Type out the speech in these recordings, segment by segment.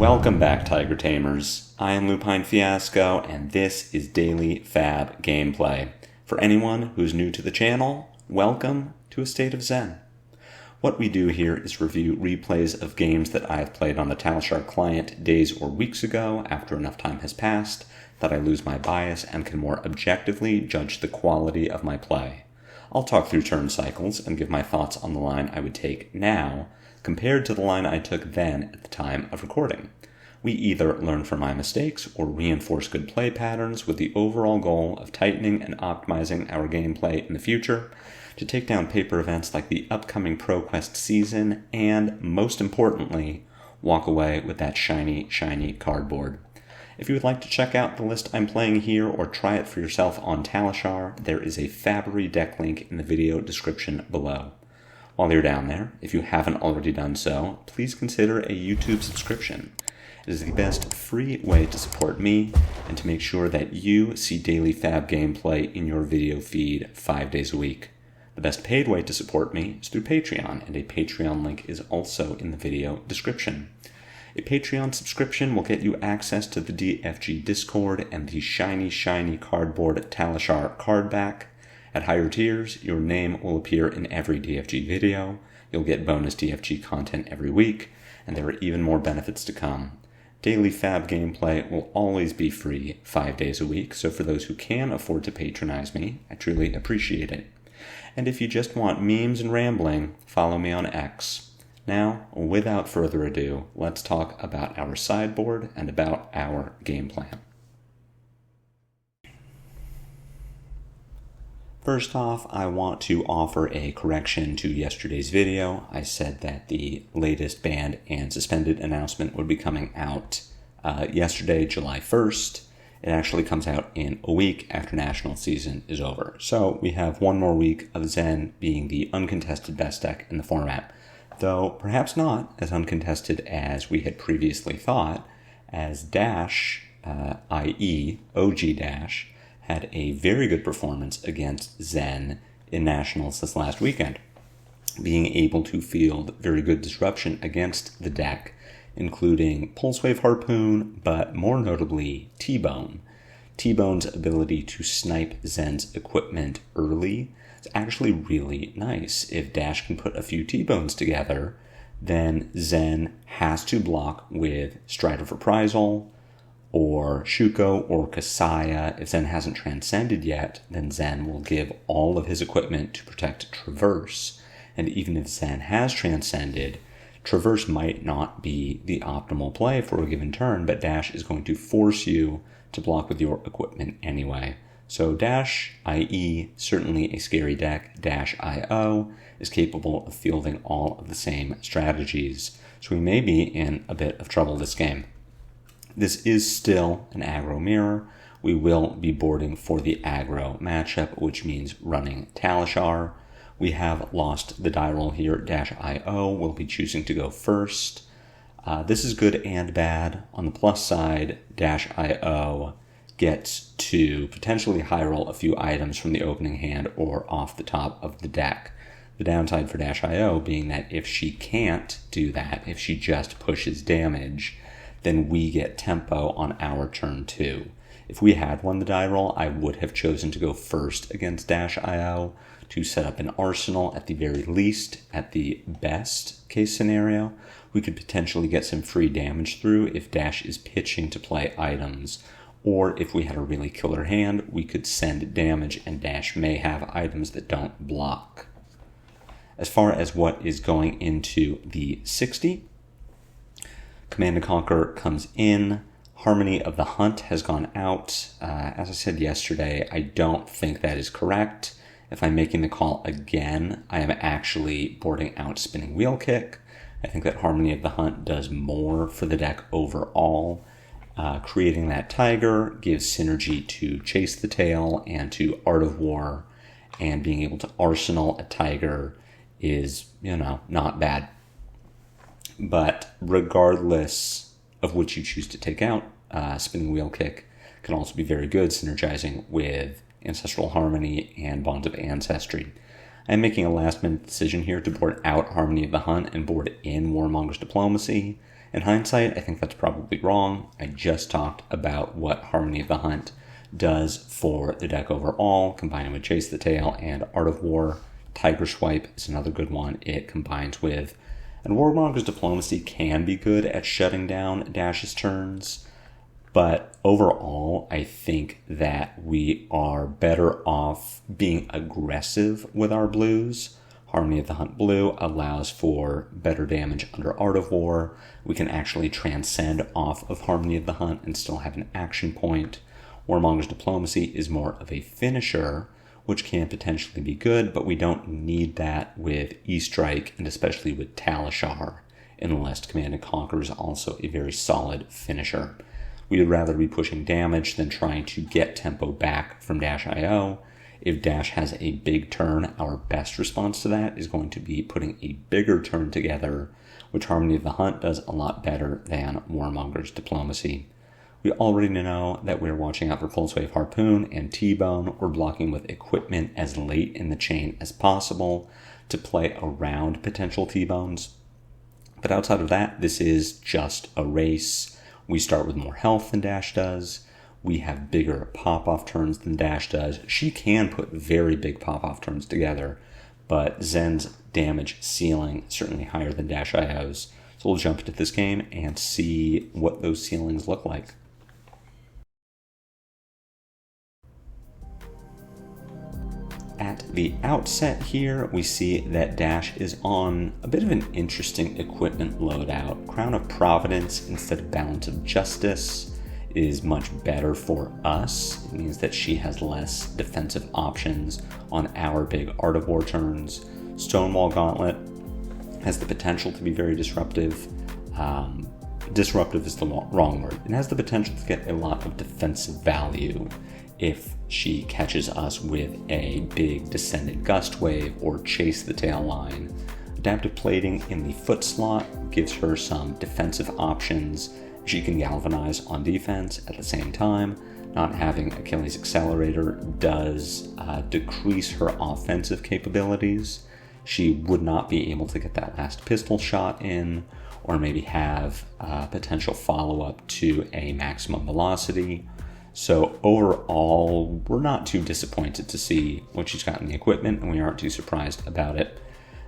Welcome back, Tiger Tamers. I am Lupine Fiasco, and this is Daily FaB Gameplay. For anyone who's new to the channel, welcome to a state of zen. What we do here is review replays of games that I have played on the Talishar client days or weeks ago after enough time has passed that I lose my bias and can more objectively judge the quality of my play. I'll talk through turn cycles and give my thoughts on the line I would take now compared to the line I took then at the time of recording. We either learn from my mistakes or reinforce good play patterns with the overall goal of tightening and optimizing our gameplay in the future to take down paper events like the upcoming ProQuest season and, most importantly, walk away with that shiny cardboard. If you would like to check out the list I'm playing here or try it for yourself on Talishar, there is a FaB deck link in the video description below. While you're down there, if you haven't already done so, please consider a YouTube subscription. It is the best free way to support me and to make sure that you see daily FaB gameplay in your video feed 5 days a week. The best paid way to support me is through Patreon, and a Patreon link is also in the video description. A Patreon subscription will get you access to the DFG Discord and the shiny cardboard Talishar card back. At higher tiers, your name will appear in every DFG video, you'll get bonus DFG content every week, and there are even more benefits to come. Daily FaB gameplay will always be free 5 days a week, so for those who can afford to patronize me, I truly appreciate it. And if you just want memes and rambling, follow me on X. Now, without further ado, let's talk about our sideboard and about our game plan. First off, I want to offer a correction to yesterday's video. I said that the latest banned and suspended announcement would be coming out yesterday, July 1st. It actually comes out in a week after national season is over. So we have one more week of Zen being the uncontested best deck in the format, though perhaps not as uncontested as we had previously thought, as Dash, i.e. OG Dash, had a very good performance against Zen in Nationals this last weekend, being able to field very good disruption against the deck, including Pulsewave Harpoon, but more notably T-Bone. T-Bone's ability to snipe Zen's equipment early is actually really nice. If Dash can put a few T-Bones together, then Zen has to block with Stride of Reprisal, or Shuko, or Kasaya. If Zen hasn't transcended yet, then Zen will give all of his equipment to protect Traverse. And even if Zen has transcended, Traverse might not be the optimal play for a given turn, but Dash is going to force you to block with your equipment anyway. So Dash, i.e. certainly a scary deck, Dash I.O. is capable of fielding all of the same strategies. So we may be in a bit of trouble this game. This is still an aggro mirror. We will be boarding for the aggro matchup, which means running Talishar. We have lost the die roll here. Dash I.O. will be choosing to go first. This is good and bad. On the plus side, Dash I.O. gets to potentially high roll a few items from the opening hand or off the top of the deck. The downside for Dash I.O. being that if she can't do that, if she just pushes damage, then we get tempo on our turn 2. If we had won the die roll, I would have chosen to go first against Dash I.O. to set up an arsenal at the very least. At the best case scenario, we could potentially get some free damage through if Dash is pitching to play items. Or if we had a really killer hand, we could send damage and Dash may have items that don't block. As far as what is going into the 60, Command & Conquer comes in. Harmony of the Hunt has gone out. As I said yesterday, I don't think that is correct. If I'm making the call again, I am actually boarding out Spinning Wheel Kick. I think that Harmony of the Hunt does more for the deck overall. Creating that Tiger gives synergy to Chase the Tail and to Art of War, and being able to arsenal a Tiger is, not bad. But regardless of which you choose to take out, Spinning Wheel Kick can also be very good, synergizing with Ancestral Harmony and Bonds of Ancestry. I'm making a last-minute decision here to board out Harmony of the Hunt and board in Warmonger's Diplomacy, In hindsight, I think that's probably wrong. I just talked about what Harmony of the Hunt does for the deck overall, combining with Chase the Tail and Art of War. Tiger Swipe is another good one it combines with. And Warmonger's Diplomacy can be good at shutting down Dash's turns, but overall, I think that we are better off being aggressive with our blues. Harmony of the Hunt Blue allows for better damage under Art of War. We can actually transcend off of Harmony of the Hunt and still have an action point. Warmonger's Diplomacy is more of a finisher, which can potentially be good, but we don't need that with E-Strike and especially with Talishar, unless Command & Conquer is also a very solid finisher. We would rather be pushing damage than trying to get tempo back from Dash.io. If Dash has a big turn, our best response to that is going to be putting a bigger turn together, which Harmony of the Hunt does a lot better than Warmonger's Diplomacy. We already know that we're watching out for Pulse Wave Harpoon and T-Bone. We're blocking with equipment as late in the chain as possible to play around potential T-Bones. But outside of that, this is just a race. We start with more health than Dash does. We have bigger pop-off turns than Dash does. She can put very big pop-off turns together, but Zen's damage ceiling is certainly higher than Dash.io's. So we'll jump into this game and see what those ceilings look like. At the outset here, we see that Dash is on a bit of an interesting equipment loadout. Crown of Providence instead of Balance of Justice is much better for us. It means that she has less defensive options on our big Art of War turns. Stonewall Gauntlet has the potential to be very disruptive. Disruptive is the wrong word. It has the potential to get a lot of defensive value if she catches us with a big Descendant Gust Wave or Chase the Tail line. Adaptive Plating in the foot slot gives her some defensive options. She can galvanize on defense at the same time. Not having Achilles Accelerator does decrease her offensive capabilities. She would not be able to get that last pistol shot in, or maybe have potential follow-up to a maximum velocity. So overall, we're not too disappointed to see what she's got in the equipment, and we aren't too surprised about it.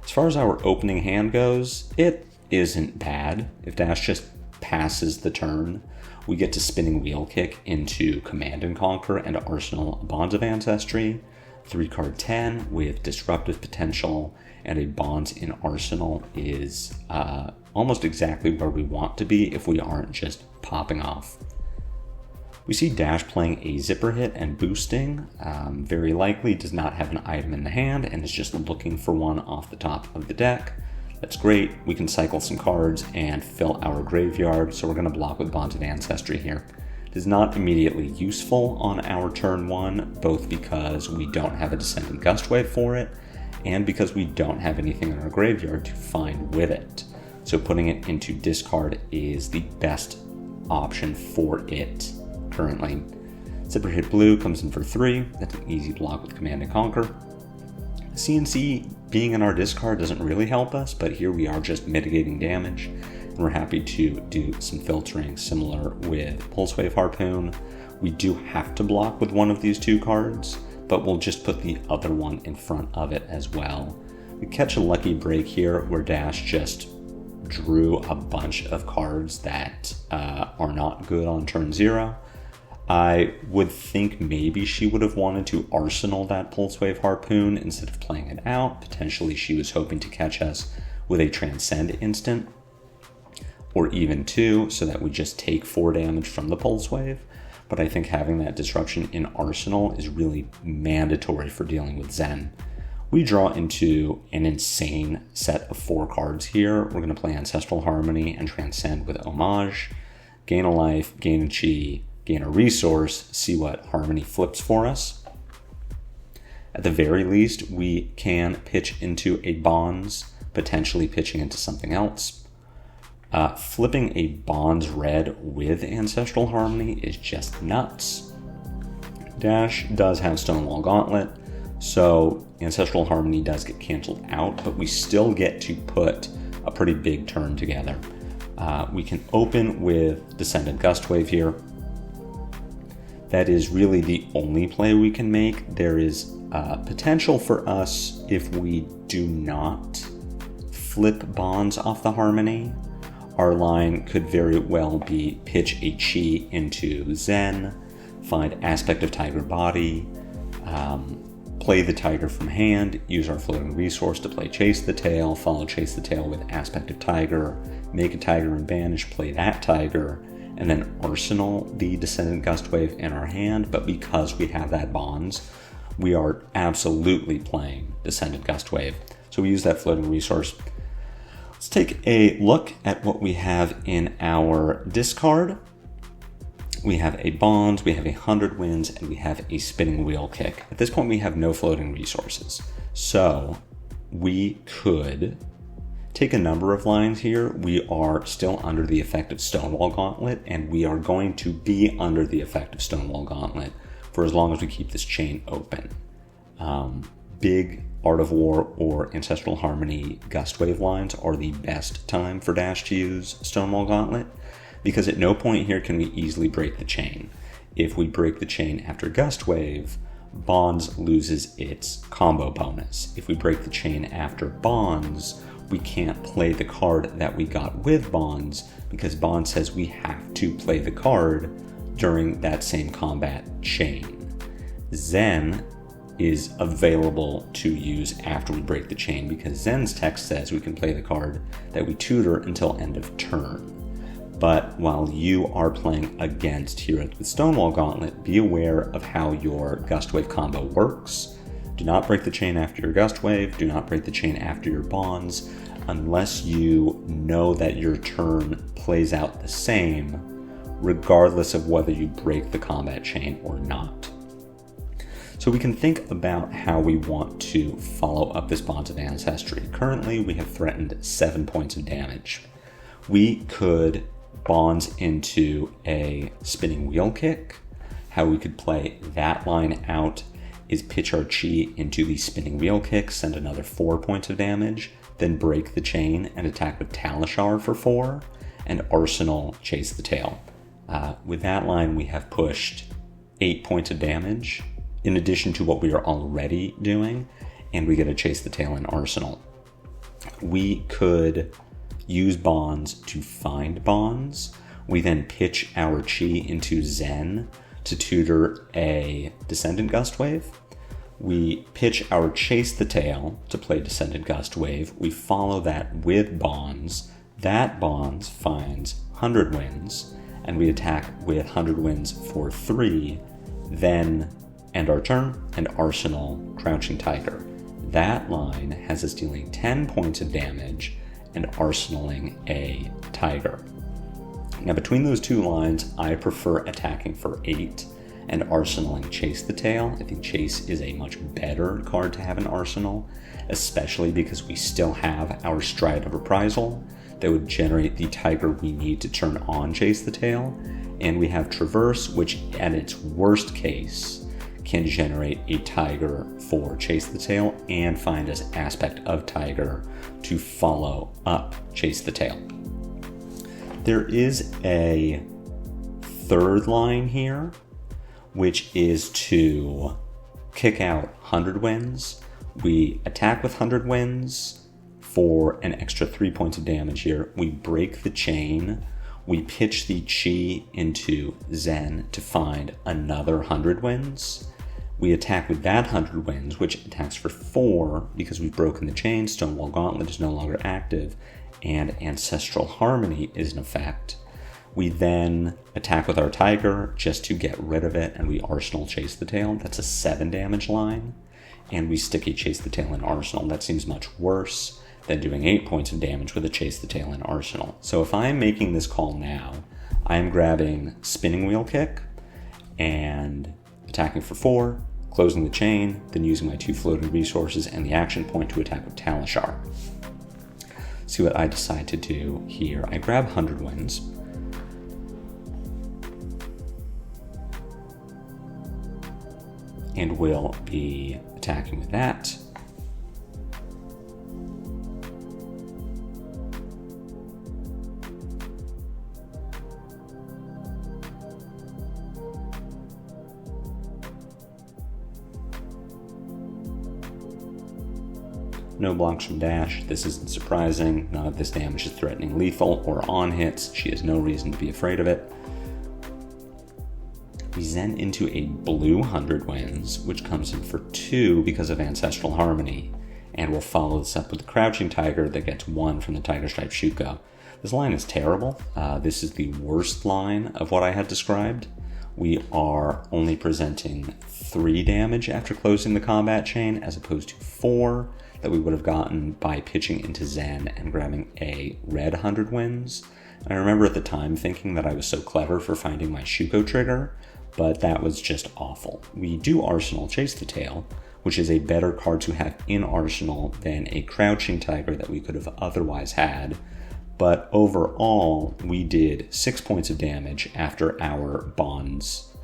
As far as our opening hand goes, it isn't bad. If Dash just passes the turn, we get to Spinning Wheel Kick into Command & Conquer and Arsenal Bonds of Ancestry. 3-card 10 with disruptive potential and a Bonds in Arsenal is almost exactly where we want to be if we aren't just popping off. We see Dash playing a Zipper Hit and boosting. Very likely does not have an item in the hand and is just looking for one off the top of the deck. That's great. We can cycle some cards and fill our graveyard, so we're going to block with Bonds of Ancestry here. It is not immediately useful on our turn 1, both because we don't have a Descendant Gust Wave for it, and because we don't have anything in our graveyard to find with it. So putting it into discard is the best option for it currently. Zipper Hit Blue comes in for 3. That's an easy block with Command & Conquer. CNC being in our discard doesn't really help us, but here we are just mitigating damage, and we're happy to do some filtering similar with Pulse Wave Harpoon. We do have to block with one of these 2 cards, but we'll just put the other one in front of it as well. We catch a lucky break here where Dash just drew a bunch of cards that are not good on turn 0. I would think maybe she would have wanted to arsenal that Pulse Wave Harpoon instead of playing it out. Potentially she was hoping to catch us with a Transcend instant, or even 2, so that we just take 4 damage from the Pulse Wave. But I think having that disruption in Arsenal is really mandatory for dealing with Zen. We draw into an insane set of 4 cards here. We're going to play Ancestral Harmony and Transcend with Homage, gain a life, gain a chi, gain a resource, see what Harmony flips for us. At the very least, we can pitch into a Bonds, potentially pitching into something else. Flipping a Bonds red with Ancestral Harmony is just nuts. Dash does have Stonewall Gauntlet, so Ancestral Harmony does get canceled out, but we still get to put a pretty big turn together. We can open with Descendant Gustwave here. That is really the only play we can make. There is potential for us, if we do not flip Bonds off the Harmony, our line could very well be pitch a Chi into Zen, find Aspect of Tiger Body, play the Tiger from hand, use our floating resource to play Chase the Tail, follow Chase the Tail with Aspect of Tiger, make a Tiger and banish, play that Tiger, and then arsenal the Descendant Gustwave in our hand. But because we have that Bonds, we are absolutely playing Descendant Gustwave. So we use that floating resource. Let's take a look at what we have in our discard. We have a Bonds, we have 100 Winds, and we have a Spinning Wheel Kick. At this point, we have no floating resources. So we could take a number of lines here. We are still under the effect of Stonewall Gauntlet, and we are going to be under the effect of Stonewall Gauntlet for as long as we keep this chain open. Big Art of War or Ancestral Harmony Gustwave lines are the best time for Dash to use Stonewall Gauntlet, because at no point here can we easily break the chain. If we break the chain after Gustwave, Bonds loses its combo bonus. If we break the chain after Bonds, we can't play the card that we got with Bonds, because Bonds says we have to play the card during that same combat chain. Zen is available to use after we break the chain, because Zen's text says we can play the card that we tutor until end of turn. But while you are playing against Heroes with Stonewall Gauntlet, be aware of how your Gustwave combo works. Do not break the chain after your Gustwave, do not break the chain after your Bonds, unless you know that your turn plays out the same, regardless of whether you break the combat chain or not. So we can think about how we want to follow up this Bonds of Ancestry. Currently, we have threatened 7 points of damage. We could Bonds into a Spinning Wheel Kick. How we could play that line out is pitch our Chi into the Spinning Wheel Kick, send another 4 points of damage, then break the chain and attack with Talishar for 4, and arsenal Chase the Tail. With that line, we have pushed 8 points of damage, in addition to what we are already doing, and we get a Chase the Tail in arsenal. We could use Bonds to find Bonds. We then pitch our Chi into Zen to tutor a Descendant Gustwave. We pitch our Chase the Tail to play Descendant Gustwave. We follow that with Bonds. That Bonds finds 100 Winds, and we attack with 100 Winds for 3, then end our turn and arsenal Crouching Tiger. That line has us dealing 10 points of damage and arsenaling a Tiger. Now between those two lines, I prefer attacking for 8 and arsenaling Chase the Tail. I think Chase is a much better card to have in Arsenal, especially because we still have our Stride of Reprisal that would generate the Tiger we need to turn on Chase the Tail, and we have Traverse, which at its worst case can generate a Tiger for Chase the Tail and find us Aspect of Tiger to follow up Chase the Tail. There is a third line here, which is to kick out 100 Winds. We attack with 100 Winds for an extra 3 points of damage here. We break the chain. We pitch the Chi into Zen to find another 100 Winds. We attack with that 100 Winds, which attacks for 4 because we've broken the chain. Stonewall Gauntlet is no longer active, and Ancestral Harmony is in effect. We then attack with our Tiger just to get rid of it, and we Arsenal Chase the Tail. That's a 7 damage line. And we stick a Chase the Tail in Arsenal. That seems much worse than doing 8 points of damage with a Chase the Tail in Arsenal. So if I am making this call now, I am grabbing Spinning Wheel Kick and attacking for 4, closing the chain, then using my 2 floating resources and the action point to attack with Talishar. See what I decide to do here. I grab 100 Winds. And will be attacking with that. No blocks from dash. This isn't surprising. None of this damage is threatening lethal or on hits. She has no reason to be afraid of it. We zen into a blue 100 Winds, which comes in for 2 because of Ancestral Harmony. And we'll follow this up with the Crouching Tiger that gets 1 from the Tiger Stripe Shuko. This line is terrible. This is the worst line of what I had described. We are only presenting 3 damage after closing the combat chain, as opposed to 4 that we would have gotten by pitching into Zen and grabbing a red 100 Winds. And I remember at the time thinking that I was so clever for finding my Shuko trigger, but that was just awful. We do Arsenal Chase the Tail, which is a better card to have in Arsenal than a Crouching Tiger that we could have otherwise had. But overall, we did 6 points of damage after our Bonds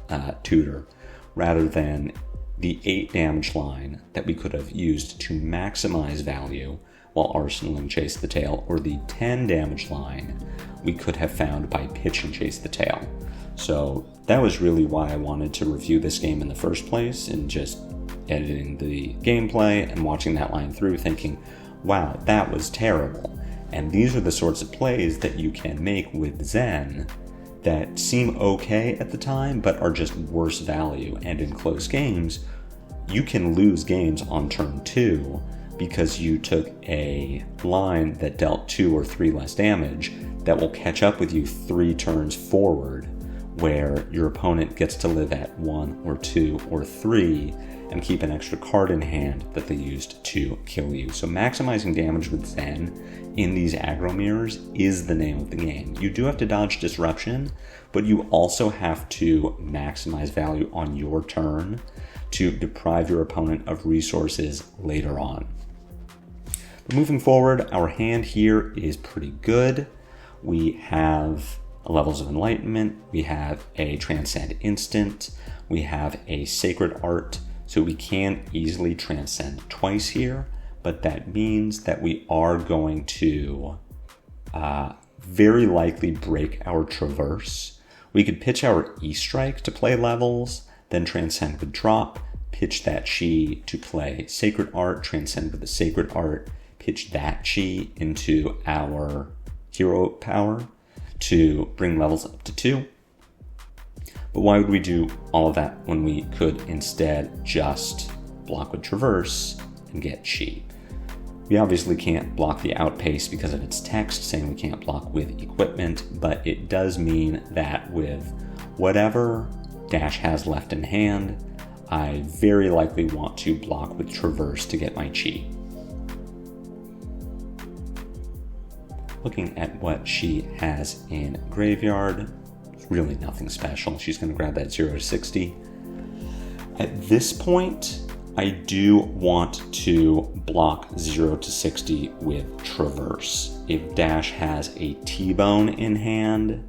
tutor, rather than the 8 damage line that we could have used to maximize value while arsenaling Chase the Tail, or the 10 damage line we could have found by pitching Chase the Tail. So that was really why I wanted to review this game in the first place, and just editing the gameplay and watching that line through thinking, wow, that was terrible. And these are the sorts of plays that you can make with Zen that seem okay at the time, but are just worse value. And in close games, you can lose games on turn 2 because you took a line that dealt 2 or 3 less damage that will catch up with you 3 turns forward, where your opponent gets to live at 1 or 2 or 3 and keep an extra card in hand that they used to kill you. So maximizing damage with Zen in these aggro mirrors is the name of the game. You do have to dodge disruption, but you also have to maximize value on your turn to deprive your opponent of resources later on. But moving forward, our hand here is pretty good. We have Levels of Enlightenment, we have a Transcend Instant, we have a Sacred Art, so we can easily transcend twice here, but that means that we are going to very likely break our Traverse. We could pitch our E-Strike to play levels, then transcend with drop, pitch that Chi to play Sacred Art, transcend with the Sacred Art, pitch that Chi into our Hero Power to bring levels up to 2. But why would we do all of that when we could instead just block with Traverse and get Chi? We obviously can't block the Outpace because of its text saying we can't block with equipment, but it does mean that with whatever Dash has left in hand, I very likely want to block with Traverse to get my Chi. Looking at what she has in Graveyard, really nothing special. She's going to grab that 0 to 60. At this point, I do want to block 0 to 60 with Traverse. If Dash has a T-Bone in hand,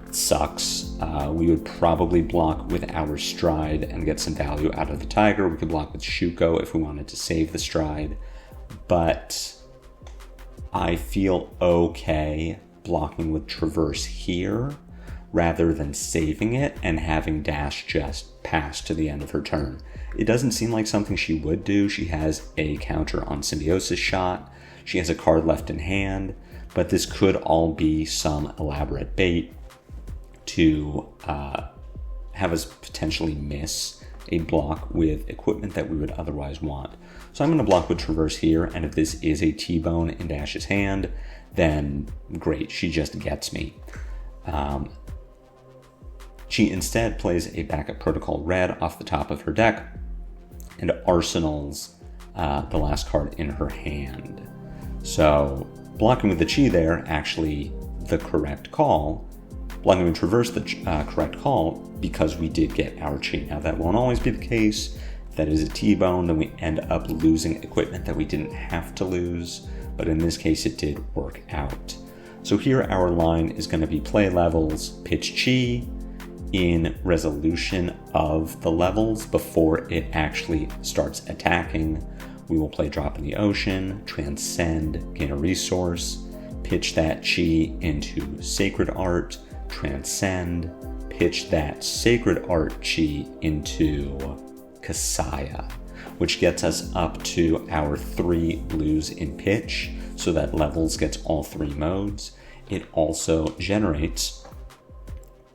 it sucks. We would probably block with our Stride and get some value out of the Tiger. We could block with Shuko if we wanted to save the Stride, but I feel okay blocking with Traverse here rather than saving it and having Dash just pass to the end of her turn. It doesn't seem like something she would do. She has a counter on Symbiosis Shot. She has a card left in hand, but this could all be some elaborate bait to have us potentially miss a block with equipment that we would otherwise want. So I'm going to block with Traverse here, and if this is a T-Bone in Dash's hand, then great, she just gets me. She instead plays a backup Protocol Red off the top of her deck and arsenals the last card in her hand. So blocking with the Chi there, actually the correct call. Blocking with Traverse, the correct call, because we did get our Chi. Now that won't always be the case. If that is a T-Bone, then we end up losing equipment that we didn't have to lose, but in this case it did work out. So here our line is going to be play levels, pitch Chi, in resolution of the levels before it actually starts attacking. We will play Drop in the Ocean, Transcend, gain a resource, pitch that Chi into Sacred Art, Transcend, pitch that Sacred Art Chi into Kasaya. which gets us up to our 3 blues in pitch, so that levels gets all 3 modes. It also generates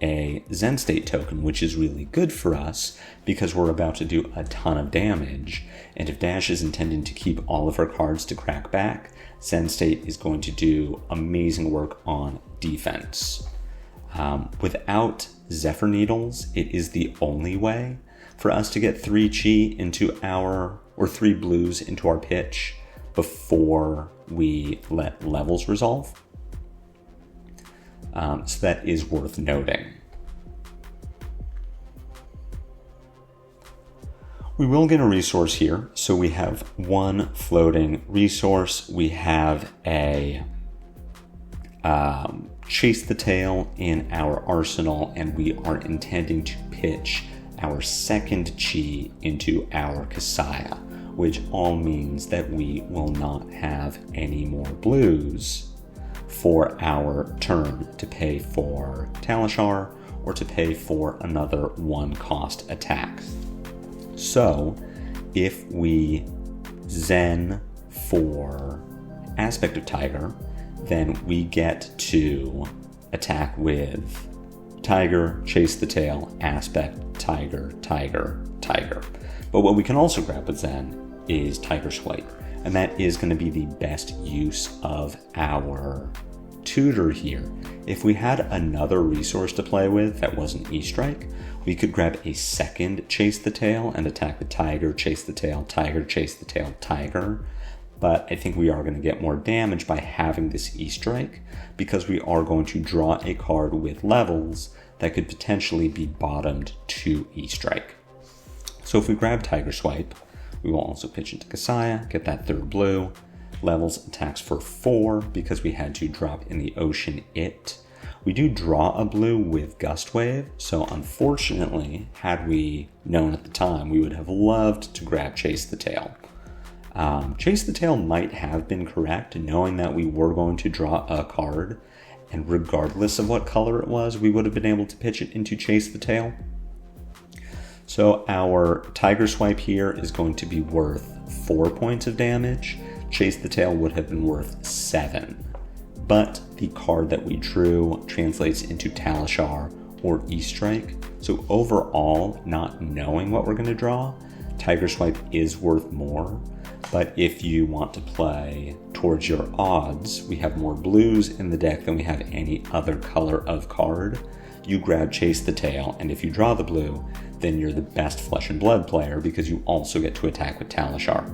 a Zen State token, which is really good for us because we're about to do a ton of damage, and if Dash is intending to keep all of her cards to crack back, Zen State is going to do amazing work on defense. Without Zephyr Needles, it is the only way for us to get 3 chi into our, or 3 blues into our pitch before we let levels resolve. So that is worth noting. We will get a resource here. So we have 1 floating resource. We have a Chase the Tail in our arsenal, and we are intending to pitch our 2nd chi into our Kasaya, which all means that we will not have any more blues for our turn to pay for Talishar or to pay for another 1 cost attack. So if we Zen for Aspect of Tiger, then we get to attack with Tiger, Chase the Tail, Aspect, Tiger, Tiger, Tiger. But what we can also grab with Zen is Tiger Swipe, and that is going to be the best use of our tutor here. If we had another resource to play with that wasn't E-Strike, we could grab a 2nd Chase the Tail and attack with Tiger, Chase the Tail, Tiger, Chase the Tail, Tiger. But I think we are going to get more damage by having this E-Strike because we are going to draw a card with levels that could potentially be bottomed to E-Strike. So if we grab Tiger Swipe, we will also pitch into Kasaya, get that 3rd blue. Levels attacks for 4 because we had to drop in the ocean it. We do draw a blue with Gust Wave, so unfortunately, had we known at the time, we would have loved to grab Chase the Tail. Chase the Tail might have been correct, knowing that we were going to draw a card, and regardless of what color it was, we would have been able to pitch it into Chase the Tail. So our Tiger Swipe here is going to be worth 4 points of damage. Chase the Tail would have been worth 7. But the card that we drew translates into Talishar or E-Strike. So overall, not knowing what we're going to draw, Tiger Swipe is worth more. But if you want to play towards your odds, we have more blues in the deck than we have any other color of card. You grab Chase the Tail, and if you draw the blue, then you're the best Flesh and Blood player because you also get to attack with Talishar.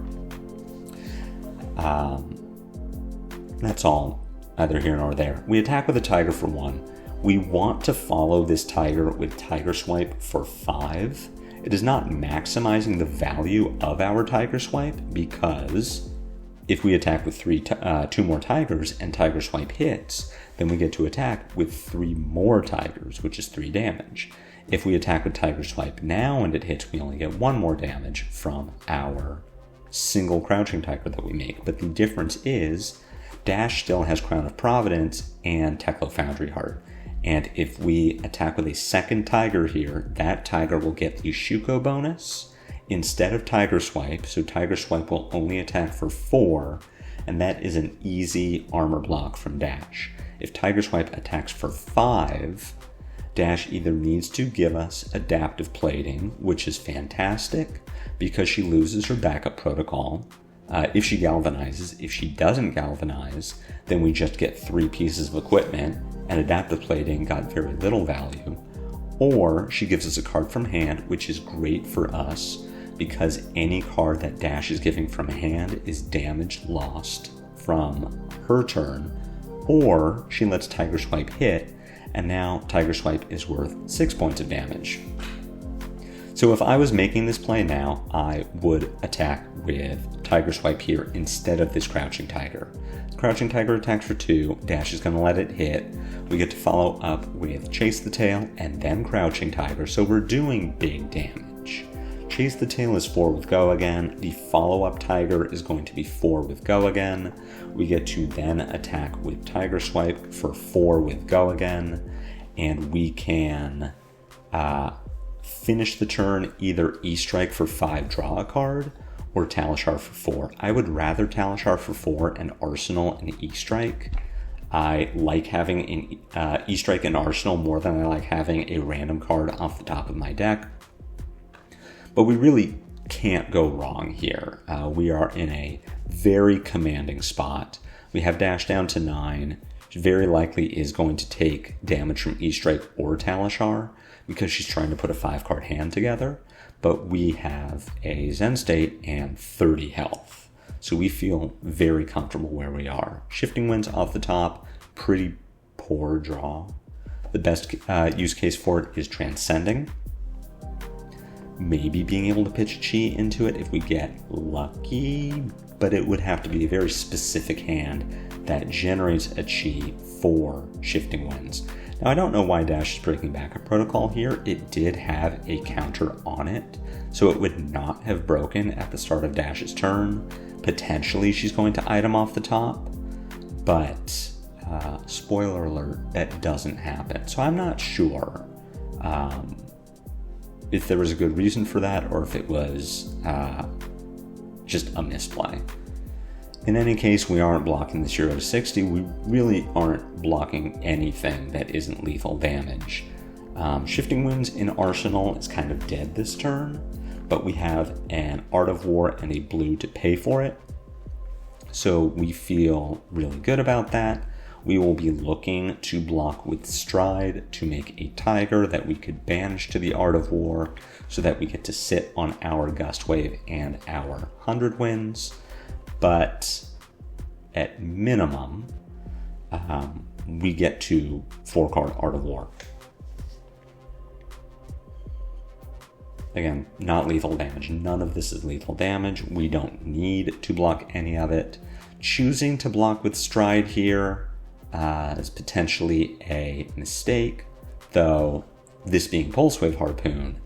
That's all, neither here nor there. We attack with a Tiger for 1. We want to follow this Tiger with Tiger Swipe for 5. It is not maximizing the value of our Tiger Swipe because if we attack with 2 more Tigers and Tiger Swipe hits, then we get to attack with 3 more Tigers, which is 3 damage. If we attack with Tiger Swipe now and it hits, we only get 1 more damage from our single Crouching Tiger that we make. But the difference is Dash still has Crown of Providence and Teklo Foundry Heart. And if we attack with a 2nd Tiger here, that Tiger will get the Shuko bonus instead of Tiger Swipe. So Tiger Swipe will only attack for 4, and that is an easy armor block from Dash. If Tiger Swipe attacks for 5, Dash either needs to give us Adaptive Plating, which is fantastic because she loses her backup protocol. If she galvanizes, if she doesn't galvanize, then we just get 3 pieces of equipment, and Adaptive Plating got very little value. Or she gives us a card from hand, which is great for us because any card that Dash is giving from hand is damage lost from her turn. Or she lets Tiger Swipe hit, and now Tiger Swipe is worth 6 points of damage. So if I was making this play now, I would attack with Tiger Swipe here instead of this Crouching Tiger. Crouching Tiger attacks for 2, Dash is going to let it hit. We get to follow up with Chase the Tail and then Crouching Tiger, so we're doing big damage. Chase the Tail is 4 with Go Again. The follow-up Tiger is going to be 4 with Go Again. We get to then attack with Tiger Swipe for 4 with Go Again, and we can finish the turn either E-Strike for 5, draw a card, or Talishar for 4. I would rather Talishar for 4 and Arsenal and E-Strike. I like having an E-Strike and Arsenal more than I like having a random card off the top of my deck. But we really can't go wrong here. We are in a very commanding spot. We have dash down to 9, which very likely is going to take damage from E-Strike or Talishar because she's trying to put a 5-card hand together. But we have a Zen State and 30 health. So we feel very comfortable where we are. Shifting Winds off the top, pretty poor draw. The best use case for it is Transcending. Maybe being able to pitch Chi into it if we get lucky, but it would have to be a very specific hand that generates a Chi for Shifting Winds. Now, I don't know why Dash is breaking backup protocol here. It did have a counter on it, so it would not have broken at the start of Dash's turn. Potentially, she's going to item off the top, but spoiler alert, that doesn't happen. So I'm not sure if there was a good reason for that or if it was just a misplay. In any case, we aren't blocking the 0 to 60. We really aren't blocking anything that isn't lethal damage. Shifting Winds in Arsenal is kind of dead this turn, but we have an Art of War and a blue to pay for it. So we feel really good about that. We will be looking to block with Stride to make a Tiger that we could banish to the Art of War so that we get to sit on our Gust Wave and our 100 Winds. But at minimum, we get to 4-card Art of War. Again, not lethal damage. None of this is lethal damage. We don't need to block any of it. Choosing to block with Stride here is potentially a mistake, though this being Pulse Wave Harpoon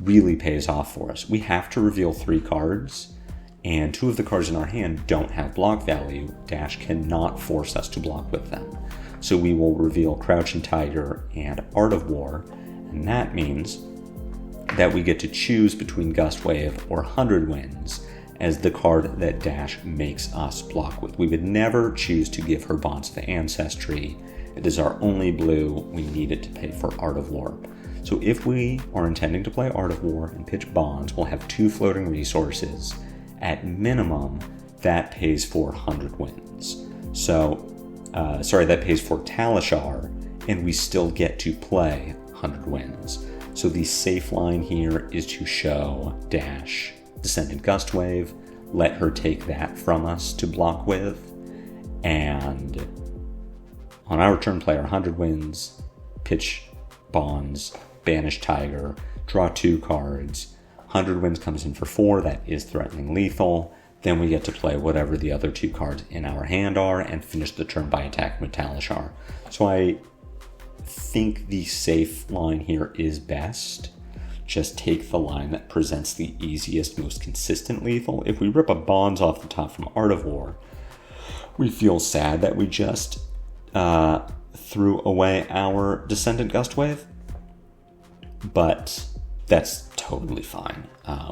really pays off for us. We have to reveal 3 cards, and 2 of the cards in our hand don't have block value. Dash cannot force us to block with them. So we will reveal Crouching Tiger and Art of War, and that means that we get to choose between Gust Wave or 100 Winds as the card that Dash makes us block with. We would never choose to give her Bonds of Ancestry. It is our only blue. We need it to pay for Art of War. So if we are intending to play Art of War and pitch Bonds, we'll have 2 floating resources. At minimum, that pays for 100 Winds. So, that pays for Talishar, and we still get to play 100 Winds. So the safe line here is to show Dash Descendant Gust Wave, let her take that from us to block with, and on our turn play our 100 Winds, pitch Bonds, banish Tiger, draw 2 cards. 100 Winds comes in for 4, that is threatening lethal. Then we get to play whatever the other 2 cards in our hand are and finish the turn by attacking with Talishar. So I think the safe line here is best. Just take the line that presents the easiest, most consistent lethal. If we rip a Bonds off the top from Art of War, we feel sad that we just threw away our Descendant Gust Wave, but that's totally fine.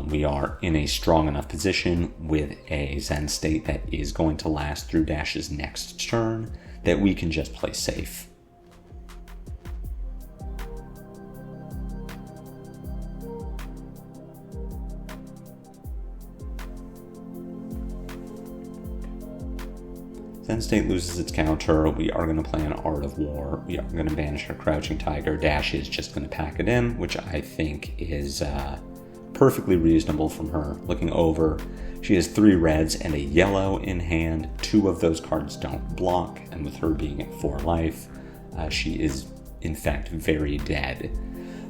We are in a strong enough position with a Zen State that is going to last through Dash's next turn that we can just play safe. Zen State loses its counter. We are going to play an Art of War. We are going to banish our Crouching Tiger. Dash is just going to pack it in, which I think is perfectly reasonable from her. Looking over, she has 3 reds and a yellow in hand. 2 of those cards don't block, and with her being at 4 life, she is in fact very dead.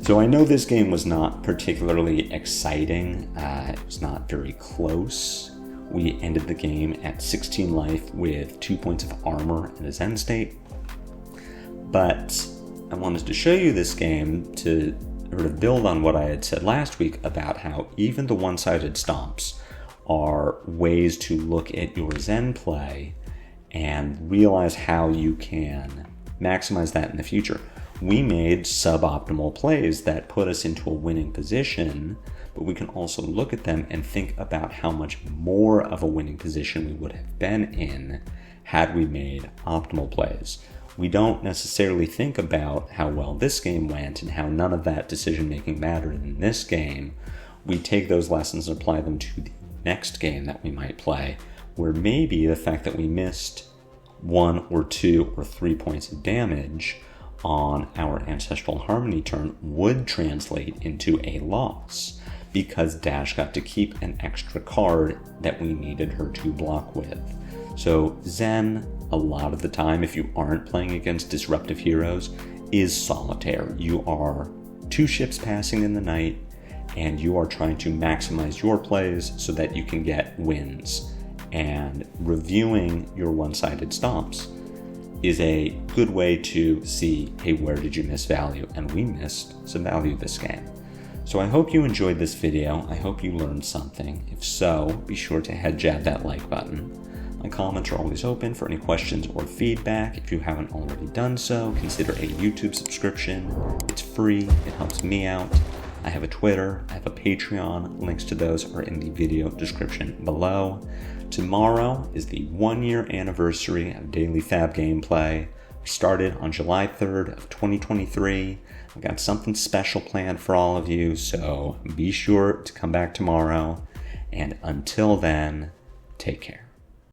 So I know this game was not particularly exciting. It was not very close. We ended the game at 16 life with 2 points of armor and a Zen State. But I wanted to show you this game to sort of build on what I had said last week about how even the one-sided stomps are ways to look at your Zen play and realize how you can maximize that in the future. We made suboptimal plays that put us into a winning position, but we can also look at them and think about how much more of a winning position we would have been in had we made optimal plays. We don't necessarily think about how well this game went and how none of that decision-making mattered in this game. We take those lessons and apply them to the next game that we might play, where maybe the fact that we missed 1 or 2 or 3 points of damage on our Ancestral Harmony turn would translate into a loss, because Dash got to keep an extra card that we needed her to block with. So Zen, a lot of the time, if you aren't playing against disruptive heroes, is solitaire. You are 2 ships passing in the night, and you are trying to maximize your plays so that you can get wins. And reviewing your one-sided stomps is a good way to see, hey, where did you miss value? And we missed some value this game. So I hope you enjoyed this video. I hope you learned something. If so, be sure to head jab that like button. My comments are always open for any questions or feedback. If you haven't already done so, consider a YouTube subscription. It's free, it helps me out. I have a Twitter, I have a Patreon. Links to those are in the video description below. Tomorrow is the 1-year anniversary of daily FaB gameplay. We started on July 3rd of 2023. I've got something special planned for all of you, so be sure to come back tomorrow. And until then, take care.